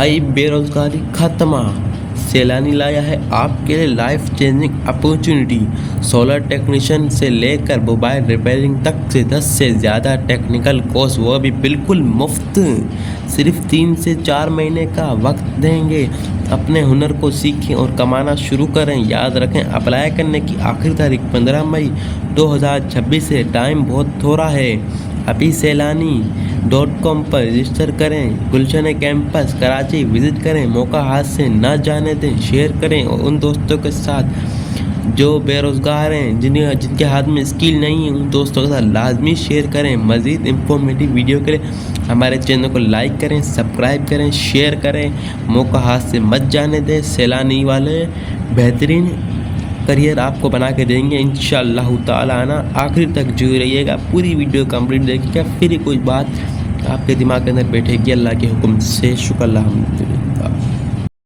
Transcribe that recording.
भाई बेरोजगारी खत्म। सैलानी लाया है आपके लिए life changing opportunity. Solar technician से लेकर मोबाइल रिपेयरिंग तक से 10 से ज़्यादा टेक्निकल कोर्स, वो भी बिल्कुल मुफ्त। सिर्फ 3 से 4 महीने का वक्त देंगे। अपने हुनर को सीखें और कमाना शुरू करें। याद रखें, अप्लाई करने की आखिरी तारीख 15 मई 2026 है। टाइम बहुत थोड़ा है। अभी सैलानी.com पर रजिस्टर करें। गुलशन कैंपस कराची विजिट करें। मौका हाथ से न जाने दें। शेयर करें और उन दोस्तों के साथ जो बेरोज़गार हैं, जिनके हाथ में स्किल नहीं है, उन दोस्तों के साथ लाजमी शेयर करें। मज़ीद इंफॉर्मेटिव वीडियो के लिए हमारे चैनल को लाइक करें, सब्सक्राइब करें, शेयर करें। मौका हाथ से मत जाने दें। सैलानी वाले बेहतरीन करियर आपको बना के देंगे इंशाअल्लाह ताला। ना आखिर तक जुड़े रहिएगा, पूरी वीडियो कंप्लीट देखिएगा, फिर कोई बात आपके दिमाग के अंदर बैठेगी अल्लाह के हुक्म से। शुक्र अल्हम्दुलिल्लाह।